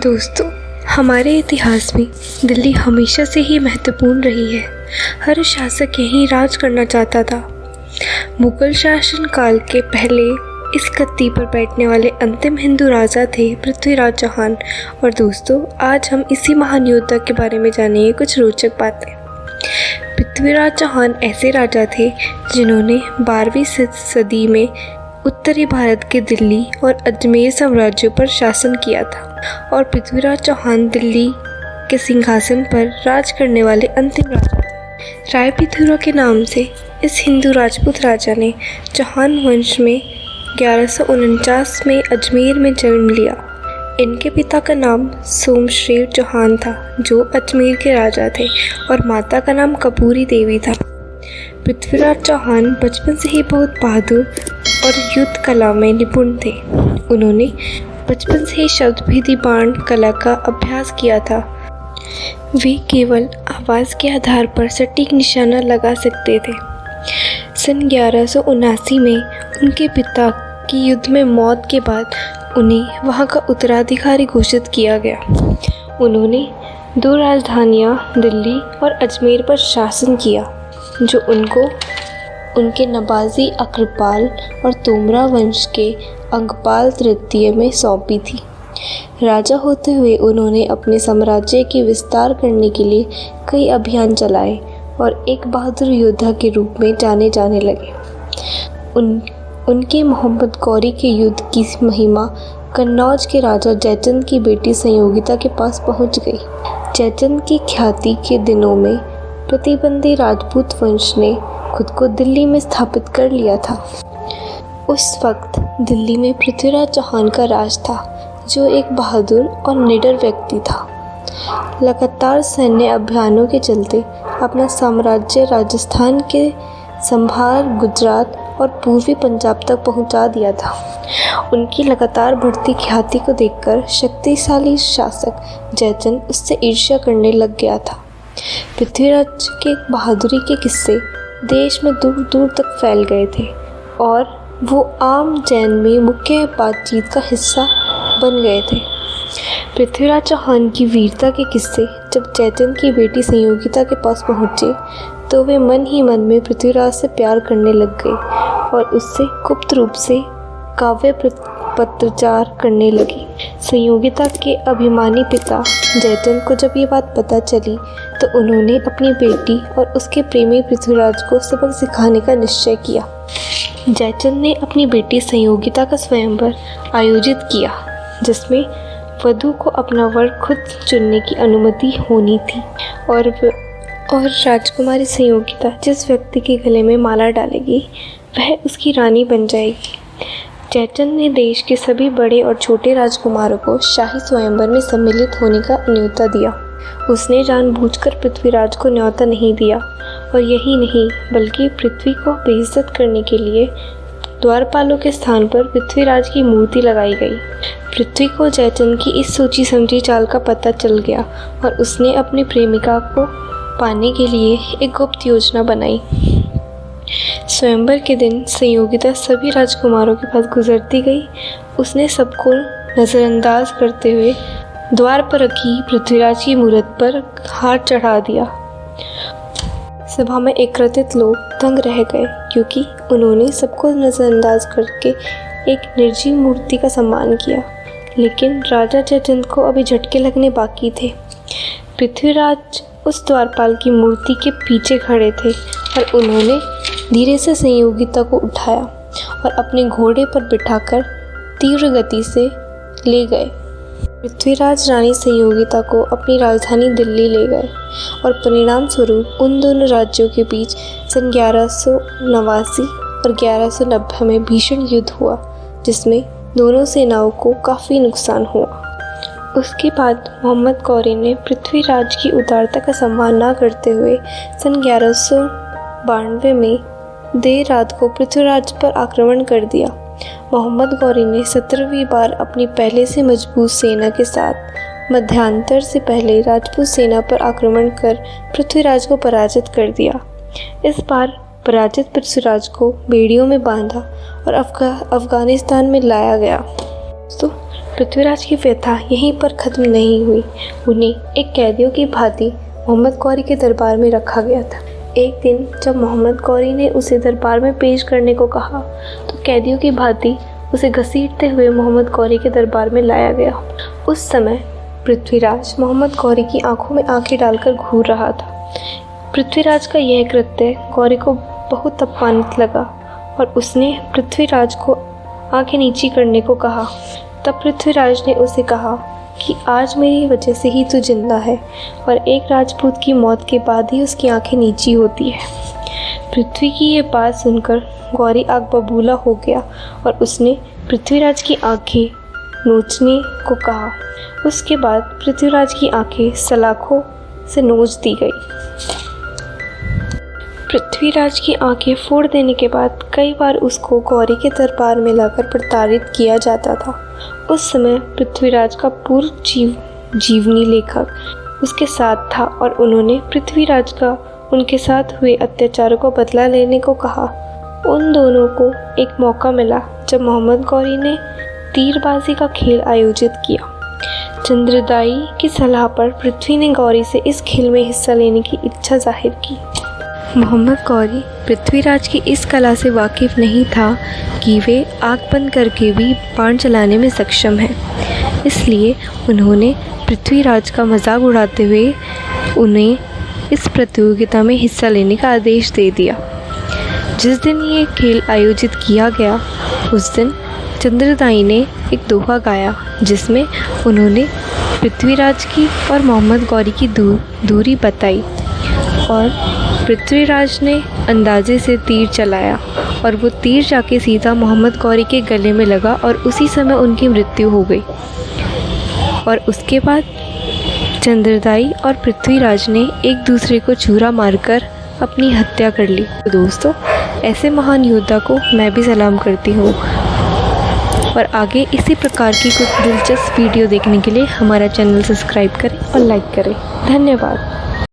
दोस्तों, हमारे इतिहास में दिल्ली हमेशा से ही महत्वपूर्ण रही है। हर शासक यहीं राज करना चाहता था। मुगल शासन काल के पहले इस गद्दी पर बैठने वाले अंतिम हिंदू राजा थे पृथ्वीराज चौहान। और दोस्तों, आज हम इसी महान योद्धा के बारे में जानेंगे कुछ रोचक बातें। पृथ्वीराज चौहान ऐसे राजा थे जिन्होंने 12वीं सदी में उत्तरी भारत के दिल्ली और अजमेर साम्राज्यों पर शासन किया था। और पृथ्वीराज चौहान दिल्ली के सिंहासन पर राज करने वाले अंतिम राजा थे। राय पृथ्वीराज के नाम से इस हिंदू राजपूत राजा ने चौहान वंश में 1149 में अजमेर में जन्म लिया। इनके पिता का नाम सोमशेर चौहान था, जो अजमेर के राजा थे, और माता का नाम कपूरी देवी था। पृथ्वीराज चौहान बचपन से ही बहुत बहादुर और युद्ध कला में निपुण थे। उन्होंने बचपन से ही शब्दभेदी बाण कला का अभ्यास किया था। वे केवल आवाज़ के आधार पर सटीक निशाना लगा सकते थे। सन 1179 में उनके पिता की युद्ध में मौत के बाद उन्हें वहां का उत्तराधिकारी घोषित किया गया। उन्होंने 2 राजधानियां दिल्ली और अजमेर पर शासन किया, जो उनके नवाजी अक्रपाल और तोमरा वंश के अंगपाल तृतीय में सौंपी थी। राजा होते हुए उन्होंने अपने साम्राज्य की विस्तार करने के लिए कई अभियान चलाए और एक बहादुर योद्धा के रूप में जाने जाने लगे। उनके मोहम्मद गौरी के युद्ध की महिमा कन्नौज के राजा जयचंद की बेटी संयोगिता के पास पहुंच गई। जयचंद की ख्याति के दिनों में प्रतिबंधी राजपूत वंश ने खुद को दिल्ली में स्थापित कर लिया था। उस वक्त दिल्ली में पृथ्वीराज चौहान का राज था, जो एक बहादुर और निडर व्यक्ति था। लगातार सैन्य अभियानों के चलते अपना साम्राज्य राजस्थान के संभार, गुजरात और पूर्वी पंजाब तक पहुंचा दिया था। उनकी लगातार बढ़ती ख्याति को देखकर शक्तिशाली शासक जयचंद उससे ईर्ष्या करने लग गया था। पृथ्वीराज के बहादुरी के किस्से देश में दूर दूर तक फैल गए थे और वो आम जन में मुख्य बातचीत का हिस्सा बन गए थे। पृथ्वीराज चौहान की वीरता के किस्से जब जयचंद की बेटी संयोगिता के पास पहुँचे, तो वे मन ही मन में पृथ्वीराज से प्यार करने लग गई और उससे गुप्त रूप से काव्य पत्राचार करने लगी। संयोगिता के अभिमानी पिता जयचंद को जब ये बात पता चली, तो उन्होंने अपनी बेटी और उसके प्रेमी पृथ्वीराज को सबक सिखाने का निश्चय किया। जयचंद ने अपनी बेटी संयोगिता का स्वयंवर आयोजित किया, जिसमें वधू को अपना वर खुद चुनने की अनुमति होनी थी और राजकुमारी संयोगिता जिस व्यक्ति के गले में माला डालेगी, वह उसकी रानी बन जाएगी। जयचंद ने देश के सभी बड़े और छोटे राजकुमारों को शाही स्वयंवर में सम्मिलित होने का न्योता दिया। उसने जानबूझकर पृथ्वीराज को न्योता नहीं दिया, और यही नहीं बल्कि पृथ्वी को बेइज्जत करने के लिए द्वारपालों के स्थान पर पृथ्वीराज की मूर्ति लगाई गई। पृथ्वी को जयचंद की इस सोची समझी चाल का पता चल गया और उसने अपनी प्रेमिका को पाने के लिए एक गुप्त योजना बनाई। स्वयंवर के दिन संयोगिता सभी राजकुमारों के पास गुजरती गई। उसने सबको नज़रअंदाज करते हुए द्वार पर रखी पृथ्वीराज की मूर्ति पर हाथ चढ़ा दिया। सभा में एकत्रित लोग दंग रह गए, क्योंकि उन्होंने सबको नज़रअंदाज करके एक निर्जीव मूर्ति का सम्मान किया। लेकिन राजा जयचंद को अभी झटके लगने बाकी थे। पृथ्वीराज उस द्वारपाल की मूर्ति के पीछे खड़े थे और उन्होंने धीरे से संयोगिता को उठाया और अपने घोड़े पर बिठाकर तीव्र गति से ले गए। पृथ्वीराज रानी संयोगिता को अपनी राजधानी दिल्ली ले गए और परिणाम स्वरूप उन दोनों राज्यों के बीच सन 1189 और 1190 में भीषण युद्ध हुआ, जिसमें दोनों सेनाओं को काफ़ी नुकसान हुआ। उसके बाद मोहम्मद गौरी ने पृथ्वीराज की उदारता का सम्मान न करते हुए सन 1192 में देर रात को पृथ्वीराज पर आक्रमण कर दिया। मोहम्मद गौरी ने 17वीं बार अपनी पहले से मजबूत सेना के साथ मध्यांतर से पहले राजपूत सेना पर आक्रमण कर पृथ्वीराज को पराजित कर दिया। इस बार पराजित पृथ्वीराज को बेड़ियों में बांधा और अफगानिस्तान में लाया गया। तो पृथ्वीराज की व्यथा यहीं पर ख़त्म नहीं हुई। उन्हें एक कैदियों की भांति मोहम्मद गौरी के दरबार में रखा गया था। एक दिन जब मोहम्मद गौरी ने उसे दरबार में पेश करने को कहा तो कैदियों की भांति उसे घसीटते हुए मोहम्मद गौरी के दरबार में लाया गया। उस समय पृथ्वीराज मोहम्मद गौरी की आंखों में आंखें डालकर घूर रहा था। पृथ्वीराज का यह कृत्य गौरी को बहुत अपमानित लगा और उसने पृथ्वीराज को आंखें नीची करने को कहा। तब पृथ्वीराज ने उसे कहा कि आज मेरी वजह से ही तू जिंदा है और एक राजपूत की मौत के बाद ही उसकी आंखें नीची होती है। पृथ्वी की ये बात सुनकर गौरी आग बबूला हो गया और उसने पृथ्वीराज की आंखें नोचने को कहा। उसके बाद पृथ्वीराज की आंखें सलाखों से नोच दी गई। पृथ्वीराज की आंखें फोड़ देने के बाद कई बार उसको गौरी के दरबार में लाकर प्रताड़ित किया जाता था। उस समय पृथ्वीराज का पूर्व जीवनी लेखक उसके साथ था और उन्होंने पृथ्वीराज का उनके साथ हुए अत्याचारों को बदला लेने को कहा। उन दोनों को एक मौका मिला जब मोहम्मद गौरी ने तीरबाजी का खेल आयोजित किया। चंद्रदाई की सलाह पर पृथ्वी ने गौरी से इस खेल में हिस्सा लेने की इच्छा जाहिर की। मोहम्मद गौरी पृथ्वीराज की इस कला से वाकिफ़ नहीं था कि वे आग बंद करके भी बाण चलाने में सक्षम हैं। इसलिए उन्होंने पृथ्वीराज का मजाक उड़ाते हुए उन्हें इस प्रतियोगिता में हिस्सा लेने का आदेश दे दिया। जिस दिन ये खेल आयोजित किया गया उस दिन चंद्रदाई ने एक दोहा गाया जिसमें उन्होंने पृथ्वीराज की और मोहम्मद गौरी की दूरी बताई और पृथ्वीराज ने अंदाजे से तीर चलाया और वो तीर जाके सीधा मोहम्मद गौरी के गले में लगा और उसी समय उनकी मृत्यु हो गई। और उसके बाद चंद्रदाई और पृथ्वीराज ने एक दूसरे को छुरा मारकर अपनी हत्या कर ली। तो दोस्तों, ऐसे महान योद्धा को मैं भी सलाम करती हूँ और आगे इसी प्रकार की कुछ दिलचस्प वीडियो देखने के लिए हमारा चैनल सब्सक्राइब करें और लाइक करें। धन्यवाद।